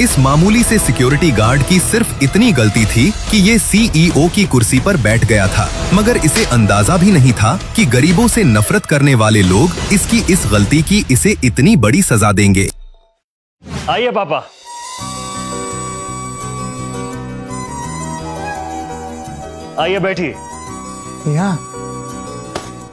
इस मामूली से सिक्योरिटी गार्ड की सिर्फ इतनी गलती थी कि ये सीईओ की कुर्सी पर बैठ गया था, मगर इसे अंदाजा भी नहीं था कि गरीबों से नफरत करने वाले लोग इसकी इस गलती की इसे इतनी बड़ी सजा देंगे। आइए पापा। आइए बैठिए। यहाँ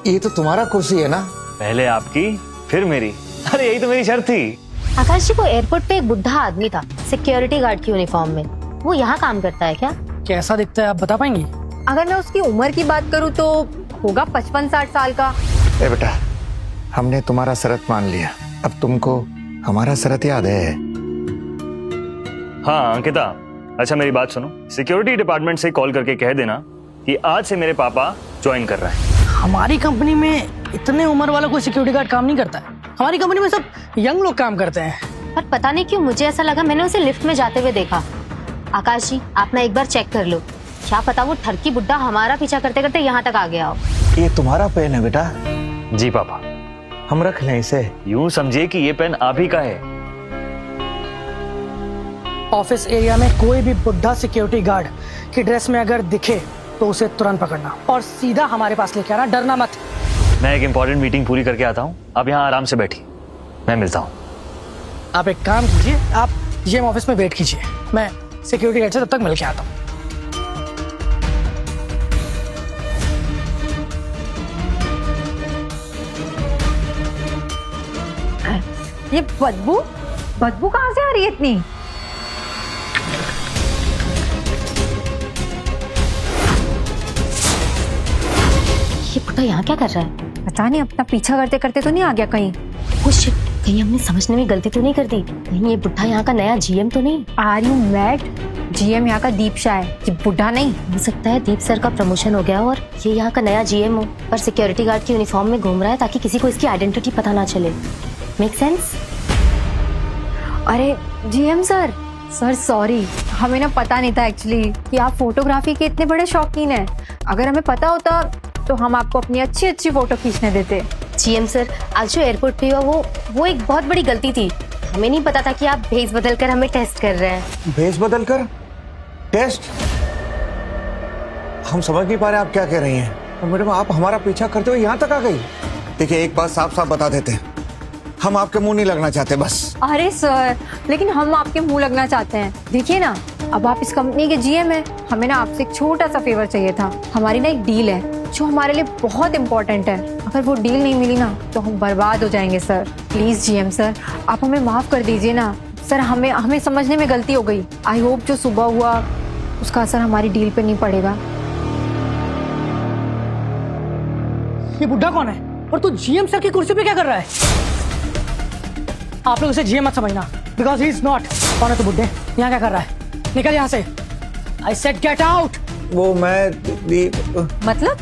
ये तो तुम्हारा कुर्सी है ना? पहले आपकी फिर मेरी। अरे यही तो मेरी शर्त थी। आकाश जी, को एयरपोर्ट पे एक बुढ़ा आदमी था सिक्योरिटी गार्ड की यूनिफॉर्म में, वो यहाँ काम करता है क्या? कैसा दिखता है आप बता पाएंगी? अगर मैं उसकी उम्र की बात करूँ तो होगा 55-60 साल का। ए बेटा, हमने तुम्हारा शर्त मान लिया, अब तुमको हमारा शर्त याद है? हाँ अंकिता, अच्छा मेरी बात सुनो, सिक्योरिटी डिपार्टमेंट से कॉल करके कह देना कि आज से मेरे पापा ज्वाइन कर रहे हैं। हमारी कंपनी में इतने उम्र वाला कोई सिक्योरिटी गार्ड काम नहीं करता है। हमारी कंपनी में सब यंग लोग काम करते हैं। पर पता नहीं क्यों मुझे ऐसा लगा, मैंने उसे लिफ्ट में जाते हुए देखा। आकाश जी, आप ना एक बार चेक कर लो, क्या पता वो ठरकी बुड्ढा हमारा पीछा करते करते यहाँ तक आ गया हो। ये तुम्हारा पेन है बेटा? जी पापा। हम रख लें इसे? यूं समझिए कि ये पेन आप ही का है। ऑफिस एरिया में कोई भी बुढ़ा सिक्योरिटी गार्ड की ड्रेस में अगर दिखे तो उसे तुरंत पकड़ना और सीधा हमारे पास लेके आना, डरना मत। मैं एक इम्पोर्टेंट मीटिंग पूरी करके आता हूँ, आप यहाँ आराम से बैठिए, मैं मिलता हूँ। आप एक काम कीजिए, आप जीएम ऑफिस में वेट कीजिए, मैं सिक्योरिटी गार्ड से तब तक मिल के आता हूँ। ये बदबू कहाँ से आ रही है इतनी? ये बुढ़ा यहाँ क्या कर रहा है? पता नहीं, अपना पीछा करते करते तो नहीं आ गया कहीं? ओ शिट, कहीं हमने समझने में गलती तो नहीं कर दी? कहीं ये बुढ़ा यहाँ का नया जीएम तो नहीं? Are you mad? जीएम यहाँ का दीप शाह है, ये बुढ़ा नहीं। हो सकता है दीप सर का प्रमोशन हो गया और ये यहाँ का नया जीएम हो, पर सिक्योरिटी गार्ड की यूनिफॉर्म में घूम रहा है ताकि किसी को इसकी आइडेंटिटी पता ना चले। Make sense? अरे जीएम सर सॉरी, हमें ना पता नहीं था एक्चुअली कि आप फोटोग्राफी के इतने बड़े शौकीन हैं। अगर हमें पता होता तो हम आपको अपनी अच्छी अच्छी फोटो खींचने देते। जीएम सर, आज जो एयरपोर्ट पे हुआ वो एक बहुत बड़ी गलती थी। हमें नहीं पता था कि आप भेस बदल कर हमें टेस्ट कर रहे हैं। भेस बदल कर टेस्ट? हम समझ नहीं पा रहे आप क्या कह रही हैं। मैडम, आप हमारा पीछा करते हुए यहाँ तक आ गई? देखिए, एक बात साफ साफ बता देते हैं, हम आपके मुंह नहीं लगना चाहते बस। अरे सर, लेकिन हम आपके मुंह लगना चाहते हैं। देखिए ना, अब आप इस कंपनी के जीएम हैं, हमें ना आपसे एक छोटा सा फेवर चाहिए था। हमारी ना एक डील है जो हमारे लिए बहुत इम्पोर्टेंट है। अगर वो डील नहीं मिली ना तो हम बर्बाद हो जाएंगे सर। प्लीज जीएम सर, आप हमें माफ कर दीजिए ना सर, हमें समझने में गलती हो गई। आई होप जो सुबह हुआ उसका असर हमारी डील पे नहीं पड़ेगा। ये बुढ़ा कौन है और तू जीएम सर की कुर्सी पे क्या कर रहा है? आप लोग उसे जीएम मत समझना, बिकॉज ही इज नॉट। कौन है तू बुड्ढे? यहाँ क्या कर रहा है? निकल यहाँ से। I said get out. वो मैं मतलब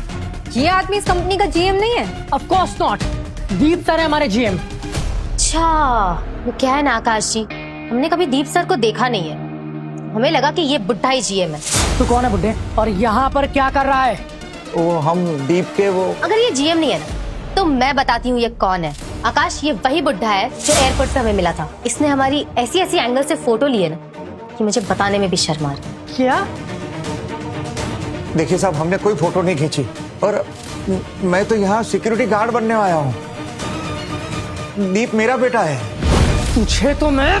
ये आदमी इस कंपनी का जीएम नहीं है? Of course not, Deep sir है हमारे जीएम। अच्छा, वो क्या है ना आकाश जी, हमने कभी दीप सर को देखा नहीं है, हमें लगा कि ये बुढ़ा ही जीएम है। तू कौन है बुड्ढे और यहाँ पर क्या कर रहा है? वो हम दीप के वो। अगर ये जीएम नहीं है ना तो मैं बताती हूँ ये कौन है। आकाश, ये वही बुढ़ा है जो एयरपोर्ट पे हमें मिला था। इसने हमारी ऐसी ऐसी एंगल से फोटो लिए ना कि मुझे बताने में भी शर्म आ रही है। क्या? देखिए साहब, हमने कोई फोटो नहीं खींची और मैं तो यहाँ सिक्योरिटी गार्ड बनने आया हूँ। दीप मेरा बेटा है। तुझे तो मैं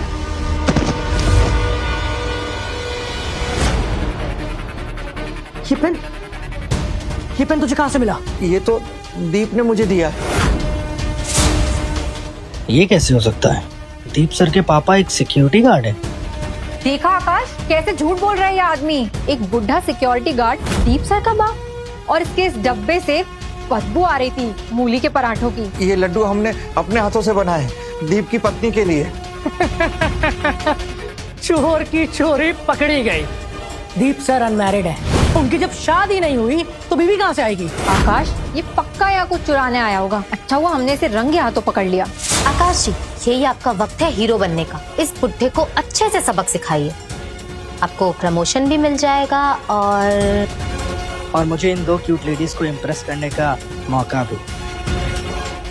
ये पेन तुझे कहां से मिला? ये तो दीप ने मुझे दिया। ये कैसे हो सकता है? दीप सर के पापा एक सिक्योरिटी गार्ड है। देखा आकाश, कैसे झूठ बोल रहा है ये आदमी। एक बुढ़ा सिक्योरिटी गार्ड दीप सर का बाप, और इसके इस डब्बे से बदबू आ रही थी मूली के पराठों की। ये लड्डू हमने अपने हाथों से बनाए दीप की पत्नी के लिए। चोर की चोरी पकड़ी गई। दीप सर अनमैरिड है, उनकी जब शादी नहीं हुई तो बीवी कहाँ से आएगी? आकाश, ये पक्का यहाँ कुछ चुराने आया होगा। अच्छा हुआ हमने इसे रंगे हाथों पकड़ लिया। आकाश जी, यही आपका वक्त है हीरो बनने का। इस बुढ़े को अच्छे से सबक सिखाइए, आपको प्रमोशन भी मिल जाएगा और मुझे इन दो क्यूट लेडीज को इम्प्रेस करने का मौका भी।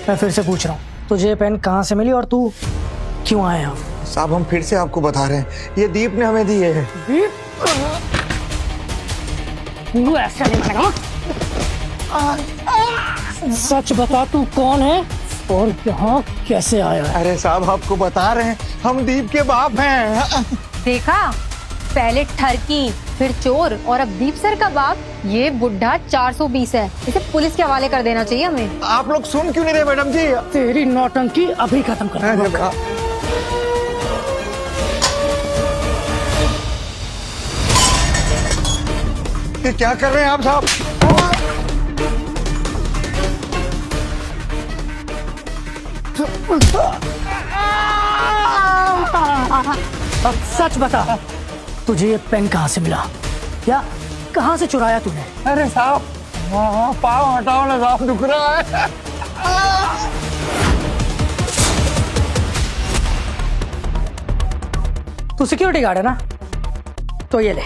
मैं फिर से पूछ रहा हूँ, तुझे पेन कहाँ से मिली और तू क्यों आया? साहब हम फिर से आपको बता रहे हैं, ये दीप ने हमें दिए है। तू ऐसा नहीं मानेगा। सच बता तू कौन है और यहाँ कैसे आया है? अरे साहब आपको बता रहे हैं, हम दीप के बाप हैं। देखा, पहले ठरकी फिर चोर और अब दीप सर का बाप। ये बुढ़ा 420 है, इसे पुलिस के हवाले कर देना चाहिए हमें। आप लोग सुन क्यों नहीं रहे मैडम जी? तेरी नौटंकी अभी खत्म कर। अरे बाप। ये क्या कर रहे हैं आप साहब? अब सच बता, तुझे ये पेन कहाँ से मिला या कहाँ से चुराया तूने? अरे साहब पाँव हटाओ ना साहब, दुख रहा है। तू सिक्योरिटी गार्ड है ना, तो ये ले,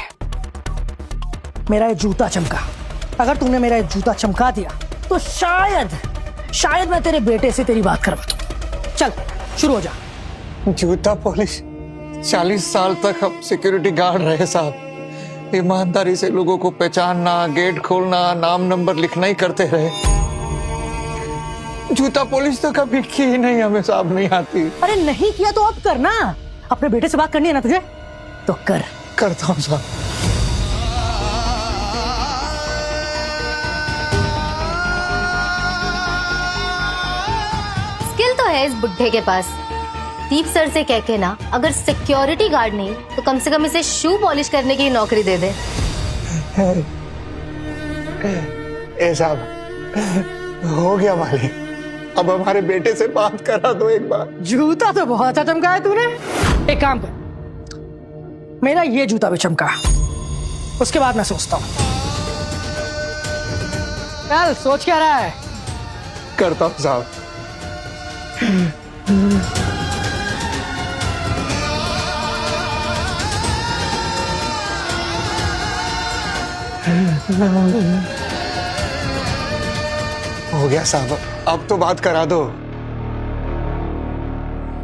मेरा ये जूता चमका। अगर तूने मेरा ये जूता चमका दिया तो शायद मैं तेरे बेटे से तेरी बात करवा दूं। चल शुरू हो जा। जूता पॉलिश? 40 साल तक हम सिक्योरिटी गार्ड रहे साहब, ईमानदारी से लोगों को पहचानना, गेट खोलना, नाम नंबर लिखना ही करते रहे। जूता पॉलिश तो कभी की ही नहीं, हमें साहब नहीं आती। अरे नहीं किया तो अब करना। अपने बेटे से बात करनी है ना तुझे, तो कर। करता हूँ साहब। स्किल तो है इस बुढ़े के पास। दीप सर से कह के ना, अगर सिक्योरिटी गार्ड नहीं तो कम से कम इसे शू पॉलिश करने की नौकरी दे दे। ए साहब हो गया मालिक, अब हमारे बेटे से बात करा दो एक बार। जूता तो बहुत अच्छा चमका है तूने। एक काम कर, मेरा ये जूता भी चमका, उसके बाद मैं सोचता हूँ। चल सोच क्या रहा है? करता हूँ साहब। हो गया साहब, अब तो बात करा दो।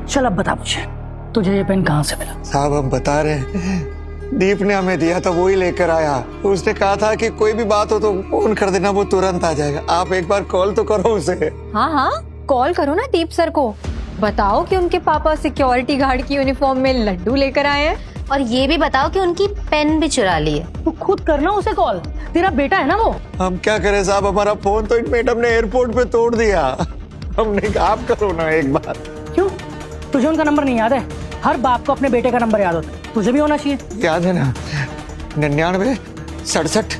चल अब बता मुझे, तुझे ये पेन कहाँ से मिला? साहब हम बता रहे हैं, दीप ने हमें दिया था, वो ही लेकर आया। उसने कहा था कि कोई भी बात हो तो फोन कर देना, वो तुरंत आ जाएगा। आप एक बार कॉल तो करो उसे। हाँ हाँ, कॉल करो ना दीप सर को, बताओ कि उनके पापा सिक्योरिटी गार्ड की यूनिफॉर्म में लड्डू लेकर आए हैं, और ये भी बताओ कि उनकी पेन भी चुरा ली है। तू खुद करना उसे कॉल, तेरा बेटा है ना वो। हम क्या करें साहब, हमारा फोन तो इन मैडम ने एयरपोर्ट पे तोड़ दिया। हमने कहा आप करो ना एक बार। क्यों, तुझे उनका नंबर नहीं याद है? हर बाप को अपने बेटे का नंबर याद होता है, तुझे भी होना चाहिए। याद है ना, 99 67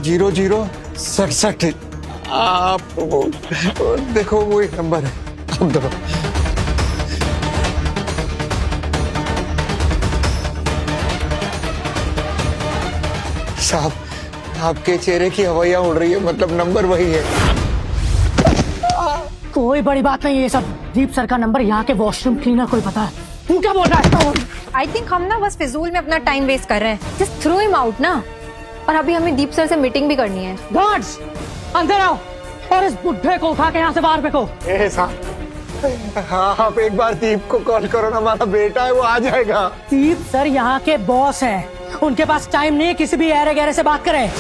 00 67। आप देखो वही नंबर है। अब दो साहब, आपके चेहरे की हवाइयां उड़ रही है, मतलब नंबर वही है। कोई बड़ी बात नहीं है ये सब। दीप सर का नंबर यहाँ के वॉशरूम क्लीनर को ही पता है। तू क्या बोल रहा है? आई थिंक हम ना बस फिजूल में अपना टाइम वेस्ट कर रहे हैं। जस्ट थ्रो हिम आउट ना। और अभी हमें दीप सर से मीटिंग भी करनी है। गार्ड्स अंदर आओ और इस बुढ़े को उठा के यहाँ से बाहर फेंको। ए साहब, हाँ आप एक बार दीप को कॉल करो ना, हमारा बेटा है वो आ जाएगा। दीप सर यहाँ के बॉस हैं, उनके पास टाइम नहीं है किसी भी ऐरे गहरे से बात करें।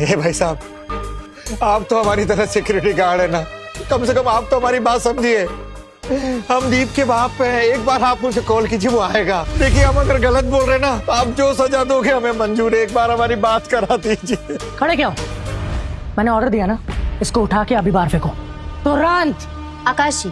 ए भाई साहब, आप तो हमारी तरह सिक्योरिटी गार्ड है ना, कम से कम आप तो हमारी बात समझिए। हम दीप के बाप पे हैं, एक बार आप उसे कॉल कीजिए, वो आएगा। देखिए हम अगर गलत बोल रहे ना, तो आप जो सजा दोगे हमें मंजूर है, एक बार हमारी बात करा दीजिए। खड़े क्यों? मैंने ऑर्डर दिया ना, इसको उठा के अभी बाहर फेंको तुरंत। आकाश जी,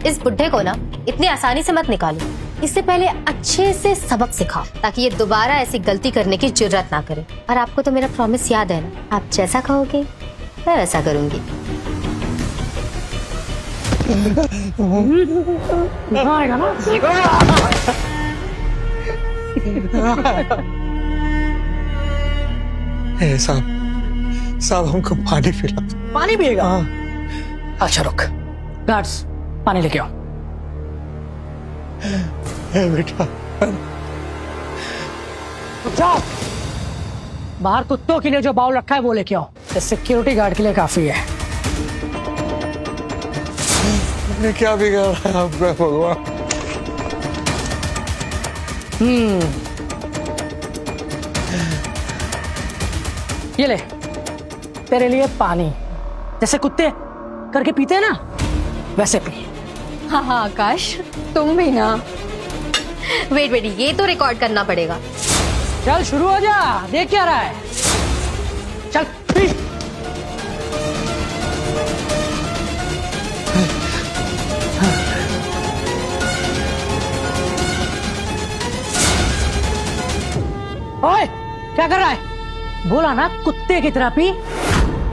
इस बुढ़े को ना इतनी आसानी से मत निकालो। इससे पहले अच्छे से सबक सिखाओ, ताकि ये दोबारा ऐसी गलती करने की जुर्रत ना करे। और आपको तो मेरा प्रॉमिस याद है ना, आप जैसा कहोगे मैं वैसा करूंगी। आएगा ना? ए साहब हमको पानी पिला। पानी पिएगा? अच्छा रुक, गार्ड्स पानी लेके आओ। ए बेटा, जाओ बाहर कुत्तों के लिए जो बाउल रखा है वो लेके आओ, सिक्योरिटी गार्ड के लिए काफी है। मैंने क्या बिगाड़ा है आपका भगवान? ये ले तेरे लिए पानी, जैसे कुत्ते करके पीते हैं ना, वैसे पी। हाँ हाँ आकाश, तुम भी ना। वेट वेट, ये तो रिकॉर्ड करना पड़ेगा। चल शुरू हो जा, देख क्या रहा है। चल पी। ओए क्या कर रहा है? बोला ना कुत्ते की तरह पी,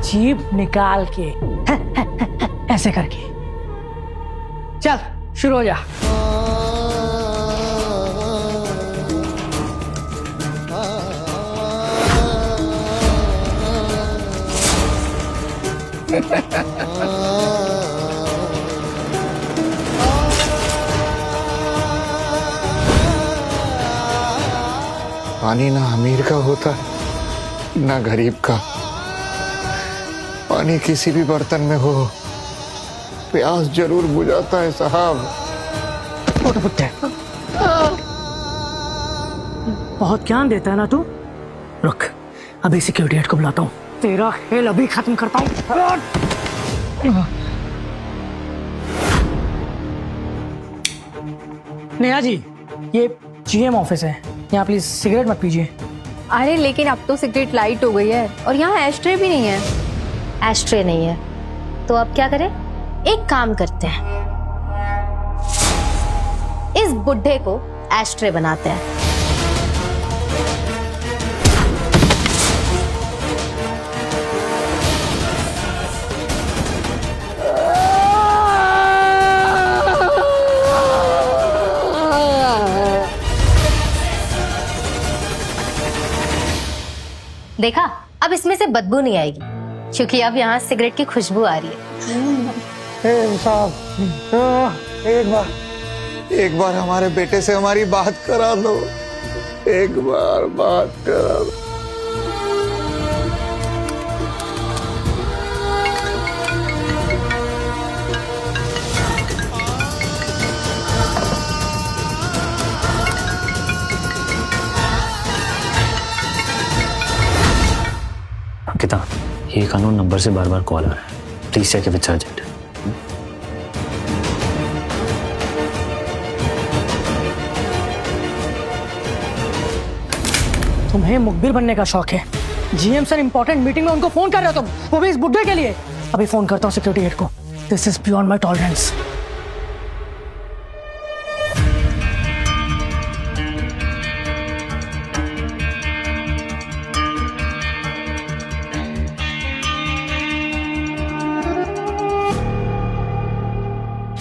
जीभ निकाल के ऐसे करके। चल शुरू हो जा। पानी ना अमीर का होता है ना गरीब का। पानी किसी भी बर्तन में हो, प्यास जरूर बुझाता है साहब। छोटे पुट्टे, बहुत ज्ञान देता है ना तू। रुक, अभी सिक्योरिटी गार्ड को बुलाता हूँ, तेरा खेल अभी खत्म करता हूँ। नेहा जी, ये जीएम ऑफिस है, यहाँ प्लीज सिगरेट मत पीजिए। अरे लेकिन अब तो सिगरेट लाइट हो गई है और यहाँ एस्ट्रे भी नहीं है। एस्ट्रे नहीं है तो अब क्या करें? एक काम करते हैं, इस बुड्ढे को एस्ट्रे बनाते हैं। देखा, अब इसमें से बदबू नहीं आएगी क्योंकि अब यहाँ सिगरेट की खुशबू आ रही है। साहब, एक बार हमारे बेटे से हमारी बात करा लो, एक बार बात करा लो। अंकिता, ये कानून नंबर से बार बार कॉल आ रहा है, please check if it's urgent. तुम्हें मुखबिर बनने का शौक है। जीएम सर इंपॉर्टेंट मीटिंग में उनको फोन कर रहे हो तुम, वो भी इस बुड्ढे के लिए। अभी फोन करता हूँ सिक्योरिटी गार्ड को। This is beyond my tolerance.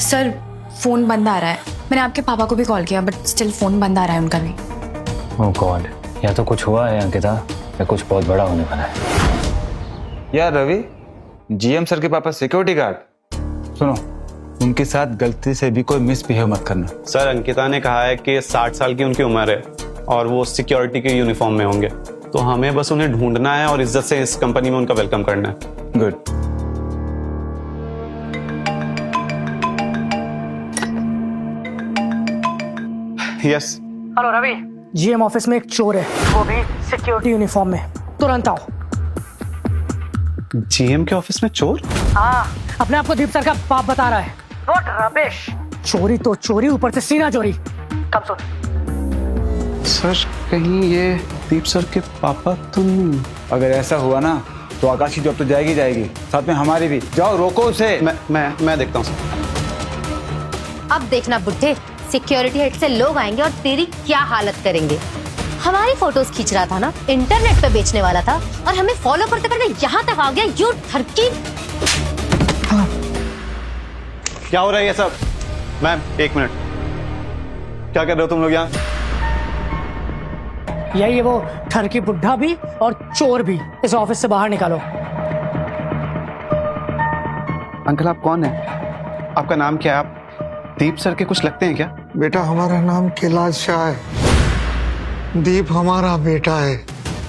Sir phone बंद आ रहा है। मैंने आपके पापा को भी कॉल किया बट स्टिल फोन बंद आ रहा है उनका भी। ओह गॉड, या तो कुछ हुआ है अंकिता, या कुछ बहुत बड़ा होने वाला है। यार रवि, जीएम सर के पापा सिक्योरिटी गार्ड, सुनो उनके साथ गलती से भी कोई मिसबिहेव मत करना। सर अंकिता ने कहा है कि 60 साल की उनकी उम्र है और वो सिक्योरिटी के यूनिफॉर्म में होंगे, तो हमें बस उन्हें ढूंढना है और इज्जत से इस कंपनी में उनका वेलकम करना है। Good. Yes. Hello Ravi, GM office में एक चोर है, वो भी सिक्योरिटी यूनिफॉर्म में। तुरंत आओ। जीएम के ऑफिस में चोर? हाँ, अपने आप को दीप सर का बाप बता रहा है। What rubbish. चोरी तो चोरी, ऊपर से सीना चोरी। कब सुन। सर कहीं ये दीप सर के पापा तो नहीं? अगर ऐसा हुआ ना तो आकाश की जॉब तो जाएगी जाएगी, साथ में हमारी भी। जाओ रोको उसे। मैं देखता हूँ सर। अब देखना बुड्ढे, सिक्योरिटी हेड से लोग आएंगे और तेरी क्या हालत करेंगे। हमारी फोटोज खींच रहा था ना, इंटरनेट पे बेचने वाला था, और हमें फॉलो करते करते यहाँ तक आ गया। यू थरकी। क्या हो रहा है ये सब? मैम एक मिनट, क्या कर रहे हो तुम लोग यहाँ? यही है वो ठरकी बुड्ढा भी और चोर भी। इस ऑफिस से बाहर निकालो। अंकल आप कौन है? आपका नाम क्या है? आप दीप सर के कुछ लगते हैं क्या? बेटा हमारा नाम कैलाश शाह है, दीप हमारा बेटा है।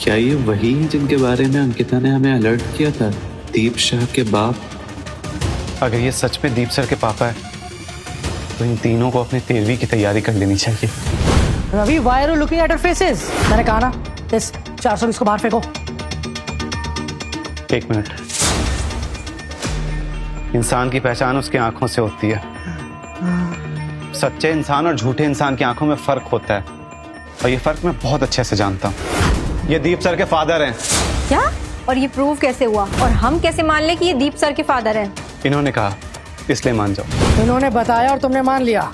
क्या ये वही है जिनके बारे में अंकिता ने हमें अलर्ट किया था? दीप शाह के बाप? अगर ये सच में दीप सर के पापा है तो इन तीनों को अपनी 13वीं की तैयारी कर लेनी चाहिए। Ravi, why are you looking at her faces? मैंने कहा ना, इस 420 को बाहर फेंको। 1 मिनट। इंसान की पहचान उसकी आंखों से होती है। सच्चे इंसान और झूठे इंसान की आंखों में फर्क होता है, और ये फर्क मैं बहुत अच्छे से जानता हूँ। ये दीप सर के फादर हैं। क्या? और ये प्रूव कैसे हुआ? और हम कैसे मान ले कि ये दीप सर के फादर हैं? इन्होंने कहा, इसलिए मान जाओ। इन्होंने बताया और तुमने मान लिया।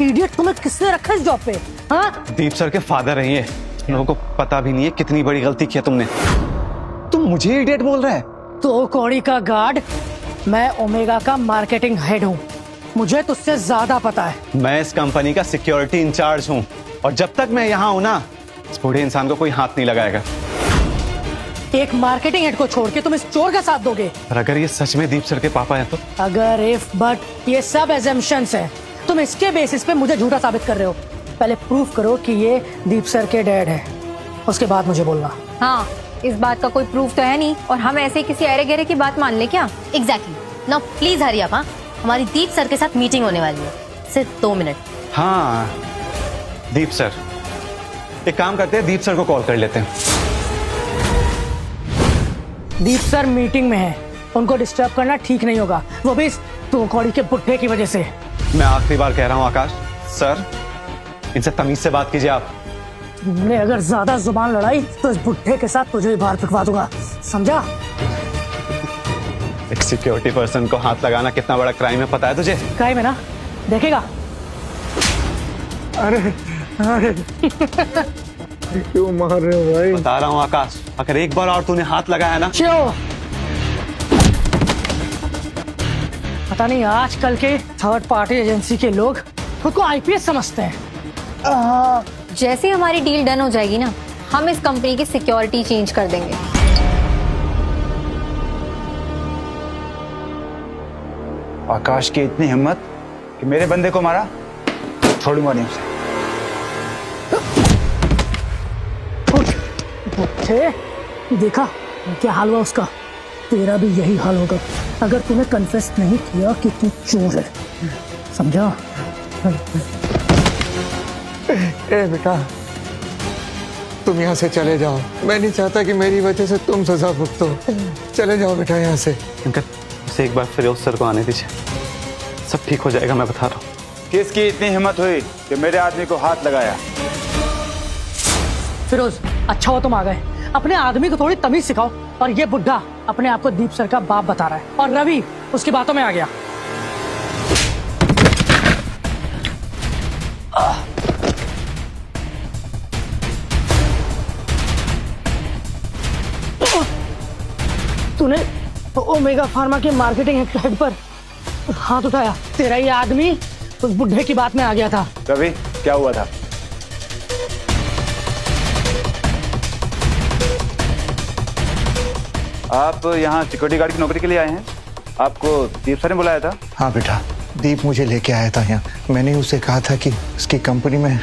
इडियट, तुम्हें किसने रखा इस जॉब पे? हाँ, दीप सर के फादर हैं ये। लोगों को पता भी नहीं है कितनी बड़ी गलती की है तुमने। तुम मुझे इडियट बोल रहे हैं? तो कौड़ी का गार्ड, मैं ओमेगा का मार्केटिंग हेड हूँ, मुझे तुझसे ज्यादा पता है। मैं इस कंपनी का सिक्योरिटी इंचार्ज हूँ, और जब तक मैं यहाँ हूँ ना, इस बूढ़े इंसान को कोई हाथ नहीं लगाएगा। एक मार्केटिंग हेड को छोड़ के तुम इस चोर का साथ दोगे? और अगर ये सच में दीप सर के पापा हैं तो? अगर, इफ, बट, ये सब एजम्पशंस हैं। तुम इसके बेसिस पे मुझे झूठा साबित कर रहे हो। पहले प्रूफ करो कि ये दीप सर के डैड है, उसके बाद मुझे बोलना। हाँ, इस बात का कोई प्रूफ तो है नहीं, और हम ऐसे किसी अरे गहरे की बात मान ले क्या? Exactly. Now please hurry up. हमारी दीप सर के साथ मीटिंग होने वाली है, सिर्फ 2 मिनट। हाँ, दीप सर, एक काम करते हैं, दीप सर को कॉल कर लेते हैं। दीप सर मीटिंग में है, उनको डिस्टर्ब करना ठीक नहीं होगा, वो भी इस तो कौड़ी के बुढ़े की वजह से। मैं आखिरी बार कह रहा हूँ आकाश सर, इनसे तमीज से बात कीजिए आप। तुमने अगर ज्यादा जुबान लड़ाई तो इस बुढ़े के साथ तुझे भी बाहर फिकवा दूंगा, समझा? एक सिक्योरिटी पर्सन को हाथ लगाना कितना बड़ा क्राइम है, पता है तुझे? क्राइम है ना, देखेगा। अरे अरे क्यों मार रहे हो भाई? बता रहा हूँ आकाश, अगर एक बार और तूने हाथ लगाया ना। क्यों? पता नहीं आजकल के थर्ड पार्टी एजेंसी के लोग खुद को आईपीएस समझते हैं। जैसे हमारी डील डन हो जाएगी ना, हम इस कंपनी की सिक्योरिटी चेंज कर देंगे। आकाश की इतनी हिम्मत कि मेरे बंदे को मारा, छोड़ूंगा नहीं उसे। देखा क्या हाल हुआ उसका? तेरा भी यही हाल होगा अगर तूने कन्फेस नहीं किया कि तू चोर है, समझा? ए बेटा, तुम यहाँ से चले जाओ। मैं नहीं चाहता कि मेरी वजह से तुम सजा भुगतो। चले जाओ बेटा यहाँ से। इसे एक बार फिरोज सर को आने दीजिए, सब ठीक हो जाएगा, मैं बता रहा हूँ। किसकी इतनी हिम्मत हुई कि मेरे आदमी को हाथ लगाया? फिरोज, अच्छा हो तुम आ गए। अपने आदमी को थोड़ी तमीज सिखाओ। और ये बुढ़ा अपने आप को दीप सर का बाप बता रहा है, और रवि उसकी बातों में आ गया। तूने ओमेगा फार्मा के मार्केटिंग हेड पर हाथ उठाया। तेरा ये आदमी उस बुढ़े की बात में आ गया था। रवि, क्या हुआ था? आप यहाँ सिक्योरिटी गार्ड की नौकरी के लिए आए हैं? आपको दीप सर ने बुलाया था? हाँ बेटा, दीप मुझे लेके आया था यहाँ। मैंने उसे कहा था कि उसकी कंपनी में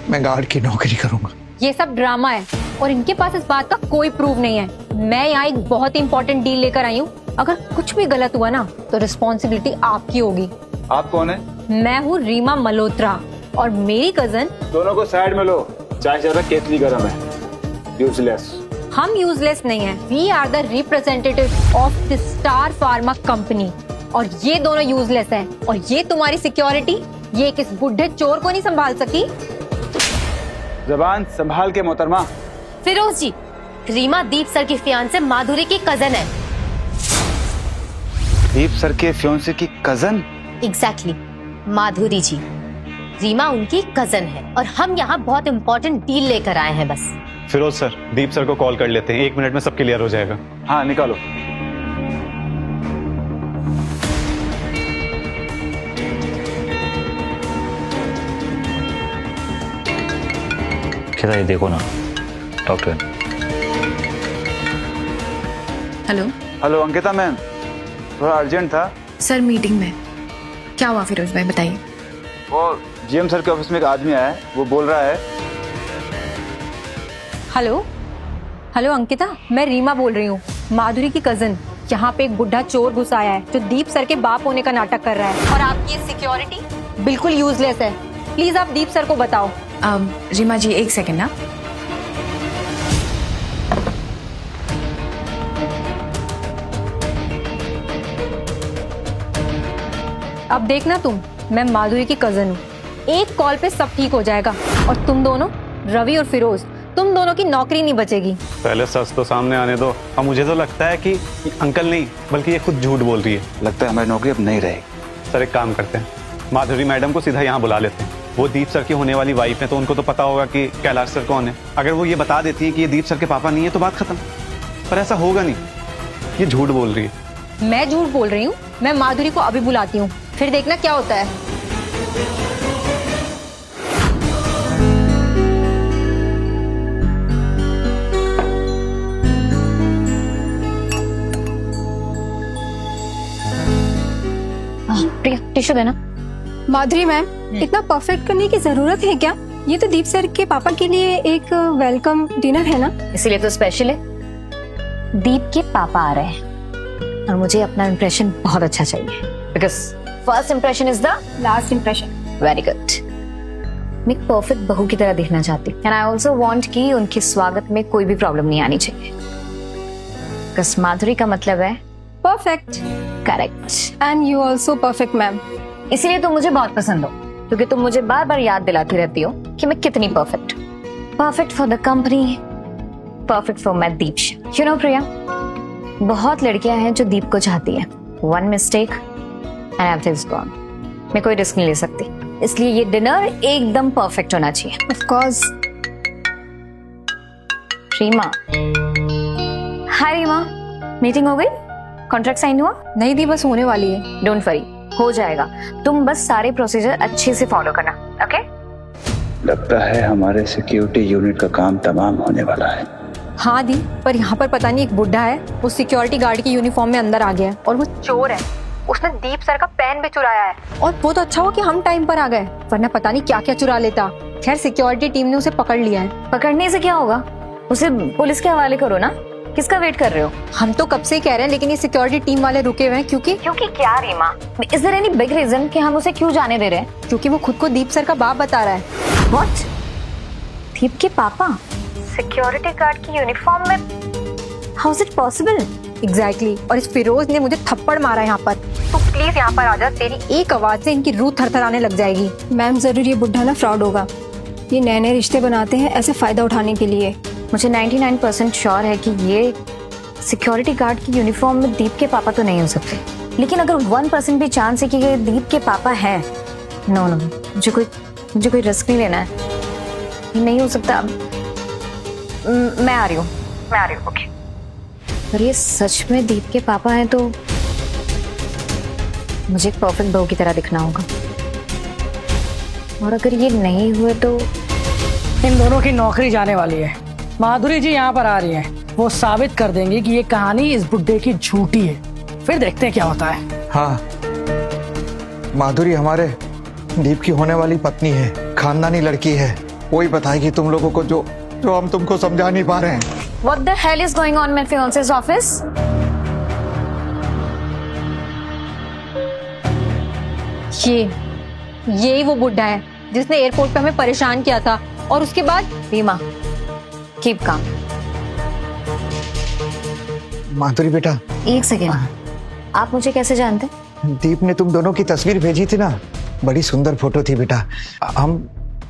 मैं गार्ड की नौकरी करूंगा। ये सब ड्रामा है, और इनके पास इस बात का कोई प्रूफ नहीं है। मैं यहाँ एक बहुत इंपॉर्टेंट डील लेकर आई हूँ। अगर कुछ भी गलत हुआ ना, तो रिस्पॉन्सिबिलिटी आपकी होगी। आप कौन है? मैं हूँ रीमा मल्होत्रा, और मेरी कजन। दोनों को साइड में लो, चाय ज्यादा केतली गर्म है। यूजलेस। हम यूजलेस नहीं है, we are the representative of the Star Pharma company, और ये दोनों यूजलेस हैं। और ये तुम्हारी सिक्योरिटी, ये किस बुढ़े चोर को नहीं संभाल सकी। जबान संभाल के मोहतरमा। फिरोज जी, रीमा दीप सर की फियांसे माधुरी की कजन है। दीप सर के फियांसे की कजन? एग्जैक्टली, माधुरी जी। रीमा उनकी कजन है, और हम यहाँ बहुत इंपॉर्टेंट डील लेकर आए हैं बस। फिरोज सर, दीप सर को कॉल कर लेते हैं, 1 मिनट में सब क्लियर हो जाएगा। हाँ, निकालो। ये देखो ना, doctor. Hello. Hello Ankita ma'am, थोड़ा अर्जेंट था। सर मीटिंग में। क्या हुआ फिरोज भाई, बताइए। वो जीएम सर के ऑफिस में एक आदमी आया है, वो बोल रहा है। हेलो हेलो अंकिता, मैं रीमा बोल रही हूँ, माधुरी की कजन। यहाँ पे एक बुढ़ा चोर घुस आया है जो दीप सर के बाप होने का नाटक कर रहा है, और आपकी ये सिक्योरिटी बिल्कुल यूजलेस है। प्लीज आप दीप सर को बताओ। रीमा जी एक सेकेंड ना। अब देखना तुम, मैं माधुरी की कजन हूँ, एक कॉल पे सब ठीक हो जाएगा। और तुम दोनों, रवि और फिरोज, तुम दोनों की नौकरी नहीं बचेगी। पहले सच तो सामने आने दो। अब मुझे तो लगता है कि अंकल नहीं बल्कि ये खुद झूठ बोल रही है। लगता है हमारी नौकरी अब नहीं रहेगी। सर एक काम करते हैं, माधुरी मैडम को सीधा यहाँ बुला लेते हैं। वो दीप सर की होने वाली वाइफ है तो उनको तो पता होगा कि कैलाश सर कौन है। अगर वो ये बता देती है कि ये दीप सर के पापा नहीं है तो बात खत्म। पर ऐसा होगा नहीं, ये झूठ बोल रही है। मैं झूठ बोल रही हूँ? मैं माधुरी को अभी बुलाती हूँ, फिर देखना क्या होता है। प्रिया टिश्यू देना। माधुरी मैम, इतना परफेक्ट करने की जरूरत है क्या? ये तो दीप सर के पापा के लिए एक वेलकम डिनर है ना। इसीलिए तो स्पेशल है। दीप के पापा आ रहे हैं और मुझे अपना इंप्रेशन बहुत अच्छा चाहिए, because first impression is the last impression. Very good. मैं एक परफेक्ट बहू की तरह दिखना चाहती हूँ, एंड आई ऑल्सो वांट कि उनके स्वागत में कोई भी प्रॉब्लम नहीं आनी चाहिए। बिकॉज माधुरी का मतलब है perfect. Correct. And you also perfect ma'am. इसीलिए तुम मुझे बहुत पसंद हो, क्योंकि तुम मुझे बार बार याद दिलाती रहती हो कि मैं कितनी perfect. Perfect for the company, perfect for my Deep. You know Priya, बहुत लड़कियां हैं जो दीप को चाहती है। One mistake and everything's gone. मैं कोई रिस्क नहीं ले सकती, इसलिए ये डिनर एकदम परफेक्ट होना चाहिए। Of course. Reema. Hi Reema, meeting हो गई? कॉन्ट्रैक्ट साइन हुआ? नहीं दी, बस होने वाली है। डोंट वरी, हो जाएगा। तुम बस सारे प्रोसीजर अच्छे से फॉलो करना, ओके? लगता है हमारे सिक्योरिटी यूनिट का काम तमाम होने वाला है। हाँ दी, पर यहाँ पर पता नहीं एक बुढ़ा है, वो सिक्योरिटी गार्ड की यूनिफॉर्म में अंदर आ गया है और वो चोर है। उसने दीप सर का पेन भी चुराया है। और वो तो अच्छा हुआ कि हम टाइम पर आ गए, वरना पता नहीं क्या क्या चुरा लेता। खैर सिक्योरिटी टीम ने उसे पकड़ लिया है। पकड़ने से क्या होगा? उसे पुलिस के हवाले करो ना। किसका वेट कर रहे हो? हम तो कब से ही कह रहे हैं, लेकिन ये सिक्योरिटी टीम वाले रुके हुए हैं। क्योंकि क्या Reema? Is there any big reason कि हम उसे क्यों जाने दे रहे हैं? क्योंकि वो खुद को दीप सर का बाप बता रहा है। व्हाट? दीप के पापा सिक्योरिटी गार्ड की यूनिफॉर्म में? How is it possible? Exactly. और इस फिरोज ने मुझे थप्पड़ मारा यहाँ पर। तो प्लीज यहाँ पर आ जा, तेरी एक आवाज से इनकी रूह थरथराने लग जाएगी। मैम जरूर ये बुढ़ा ना फ्रॉड होगा। ये नए नए रिश्ते बनाते हैं ऐसे फायदा उठाने के लिए। मुझे 99% श्योर है कि ये सिक्योरिटी गार्ड की यूनिफॉर्म में दीप के पापा तो नहीं हो सकते, लेकिन अगर 1% भी चांस है कि ये दीप के पापा हैं, नो नो, मुझे कोई रिस्क नहीं लेना है। ये नहीं हो सकता। मैं आ रही हूँ, ओके। अगर ये सच में दीप के पापा हैं तो मुझे एक परफेक्ट बहू की तरह दिखना होगा, और अगर ये नहीं हुए तो इन दोनों की नौकरी जाने वाली है। माधुरी जी यहाँ पर आ रही हैं, वो साबित कर देंगी कि ये कहानी इस बुड्ढे की झूठी है। फिर देखते हैं क्या होता है। हाँ, माधुरी हमारे दीप की होने वाली पत्नी है, खानदानी लड़की है। वही बताएगी तुम लोगों को जो हम तुमको समझा नहीं पा रहे हैं। What the hell is going on in my fiance's office? यही वो बुढ़ा है जिसने एयरपोर्ट पे हमें परेशान किया था। और उसके बाद रीमा, कीप काम। माधुरी बेटा, एक सेकेंड, आप मुझे कैसे जानते? दीप ने तुम दोनों की तस्वीर भेजी थी ना, बड़ी सुंदर फोटो थी बेटा। हम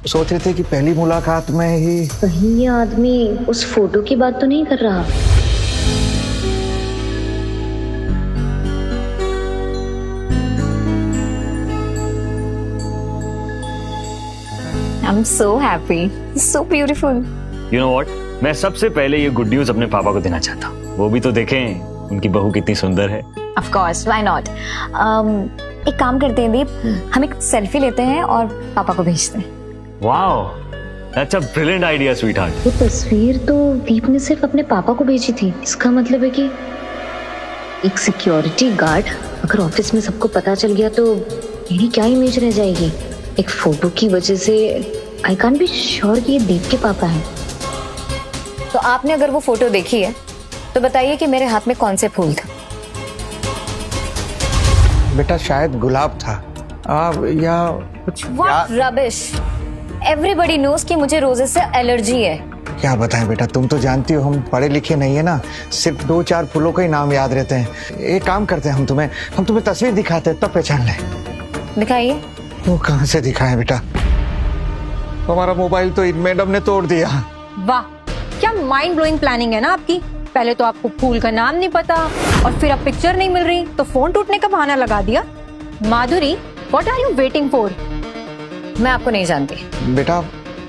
सोच रहे थे कि पहली मुलाकात में ही कहीं ये आदमी उस फोटो की बात तो नहीं कर रहा? I'm so happy, so beautiful. You know what? मैं सबसे पहले ये गुड न्यूज अपने पापा को देना चाहता हूँ। वो भी तो देखें उनकी बहू कितनी सुंदर है। Of course, why not? एक काम करते हैं दीप, हम एक सेल्फी लेते हैं और पापा को भेजते हैं। Wow, that's a brilliant idea, sweetheart. वो तस्वीर तो दीप ने सिर्फ अपने पापा को भेजी थी। इसका मतलब है कि एक सिक्योरिटी गार्ड, अगर ऑफिस में सबको पता चल गया तो मेरी क्या इमेज रह जाएगी? एक फोटो की वजह से आई कांट बी श्योर कि ये दीप के पापा हैं। तो आपने अगर वो फोटो देखी है तो बताइए कि मेरे हाथ में कौन से फूल थे? बेटा शायद गुलाब था। या कुछ व्हाट रबिश, एवरीबडी नोज कि मुझे रोजेस से एलर्जी है। क्या बताएं बेटा, तुम तो जानती हो हम पढ़े लिखे नहीं है ना, सिर्फ 2-4 फूलों के ही नाम याद रहते हैं। एक काम करते हैं, हम तुम्हें तस्वीर दिखाते हैं, तब पहचान लें। दिखाइए। वो कहाँ से दिखाएं बेटा, हमारा मोबाइल तो इन मैडम ने तोड़ दिया। वाह, क्या माइंड ब्लोइंग प्लानिंग है ना आपकी। पहले तो आपको फूल का नाम नहीं पता, और फिर अब पिक्चर नहीं मिल रही तो फोन टूटने का बहाना लगा दिया। Madhuri, what are you waiting for? मैं आपको नहीं जानती। बेटा,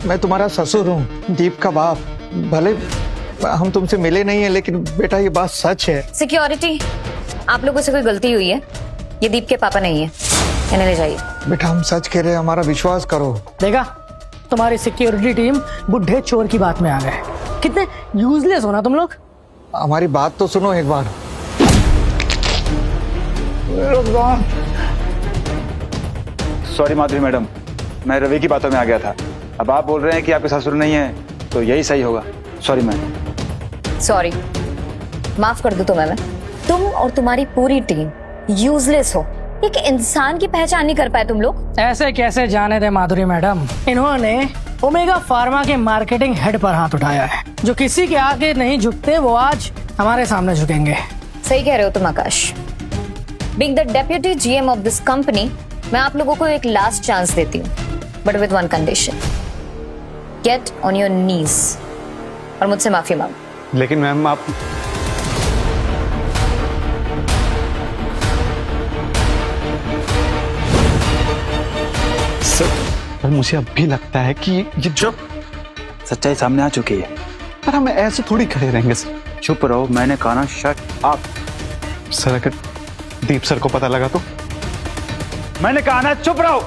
मैं तुम्हारा ससुर हूँ, दीप का बाप। भले हम तुमसे मिले नहीं है, लेकिन बेटा ये बात सच है। सिक्योरिटी, आप लोगों से कोई गलती हुई है, ये दीप के पापा नहीं है, इन्हें ले जाइए। बेटा हम सच कह रहे हैं, हमारा विश्वास करो। देखा, तुम्हारी सिक्योरिटी टीम बुढ़े चोर की बात में आ गए। कितने यूजलेस हो ना तुम लोग। हमारी बात तो सुनो एक बार। सॉरी माधुरी मैडम, मैं रवि की बातों में आ गया था। अब आप बोल रहे हैं कि आपके ससुर नहीं है, तो यही सही होगा। Sorry ma'am. सॉरी, माफ कर दो तुम्हें मैं। तुम और तुम्हारी पूरी टीम यूजलेस हो। एक इंसान की पहचान नहीं कर पाए तुम लोग। ऐसे कैसे जाने दे माधुरी मैडम, इन्होंने ओमेगा फार्मा के मार्केटिंग हेड पर हाथ उठाया है। जो किसी के आगे नहीं झुकते वो आज हमारे सामने झुकेंगे। सही कह रहे हो तुम Akash. Being the deputy GM of this company, मैं आप लोगों को एक लास्ट चांस देती हूँ, but with one condition. Get on your knees और मुझसे माफी मांगो। लेकिन मैम आप सर, मुझे अब भी लगता है कि ये जो सच्चाई सामने आ चुकी है। पर हम ऐसे थोड़ी खड़े रहेंगे सर। चुप रहो, मैंने कहा ना, शट अप। सर अगर दीप सर को पता लगा तो? मैंने कहा ना, चुप रहो।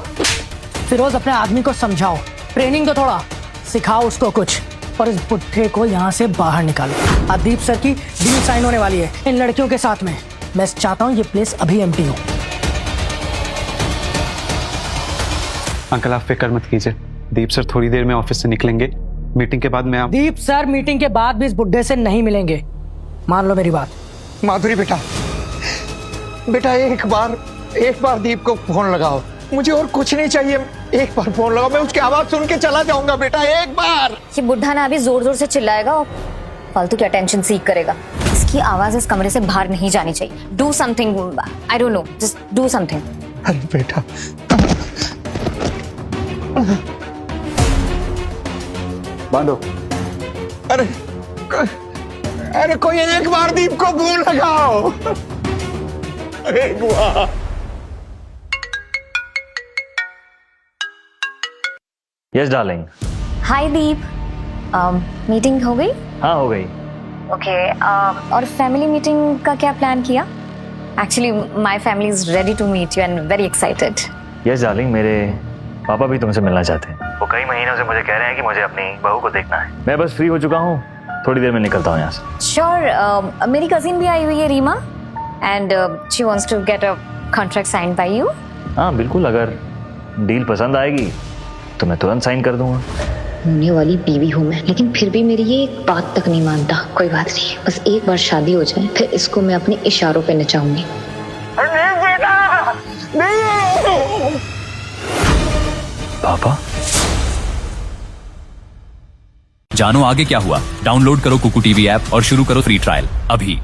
फिरोज, अपने आदमी को समझाओ, ट्रेनिंग तो थोड़ा सिखाओ उसको कुछ, और इस बुढ़े को यहाँ से बाहर निकालो। दीप सर की डील साइन होने वाली है इन लड़कियों के साथ में। मैं चाहता हूँ ये प्लेस अभी एम्प्टी हो। अंकल आप फिक्र मत कीजिए, दीप सर थोड़ी देर में ऑफिस से निकलेंगे। मीटिंग के बाद मैं आप दीप सर मीटिंग के बाद भी इस बुढ़े से नहीं मिलेंगे, मान लो मेरी बात। माधुरी बेटा, एक बार दीप को फोन लगाओ, मुझे और कुछ नहीं चाहिए। एक बार फोन लगाओ, मैं उसकी आवाज सुन के चला जाऊंगा। बेटा एक बार। ये बुढ़ा ना अभी जोर जोर से चिल्लाएगा और फालतू की अटेंशन सीख करेगा। इसकी आवाज इस कमरे से बाहर नहीं जानी चाहिए। Do something, I don't know, just do something. अरे बेटा, बांधो। अरे कोई एक बार दीप को फोन लगाओ। एक बार। Yes darling. Hi Deep, meeting हो गई? हाँ हो गई। ओके, और फैमिली मीटिंग का क्या प्लान किया? Actually my family is ready to meet you and very excited. Yes darling, मेरे पापा भी तुमसे मिलना चाहते हैं। वो कई महीनों से मुझे कह रहे हैं कि मुझे अपनी बहू को देखना है। मैं बस फ्री हो चुका हूँ, थोड़ी देर में निकलता हूँ यहाँ से। श्योर, मेरी कजिन भी आई हुई है, Reema, and she wants to get a contract sign by you. हाँ बिल्कुल, अगर डील पसंद आएगी तो मैं तुरंत साइन कर दूंगा। होने वाली बीवी हूँ मैं, लेकिन फिर भी मेरी ये एक बात तक नहीं मानता। कोई बात नहीं, बस एक बार शादी हो जाए, फिर इसको मैं अपने इशारों पे नचाऊंगी। पापा, जानो आगे क्या हुआ। डाउनलोड करो कुकू टीवी ऐप और शुरू करो फ्री ट्रायल अभी।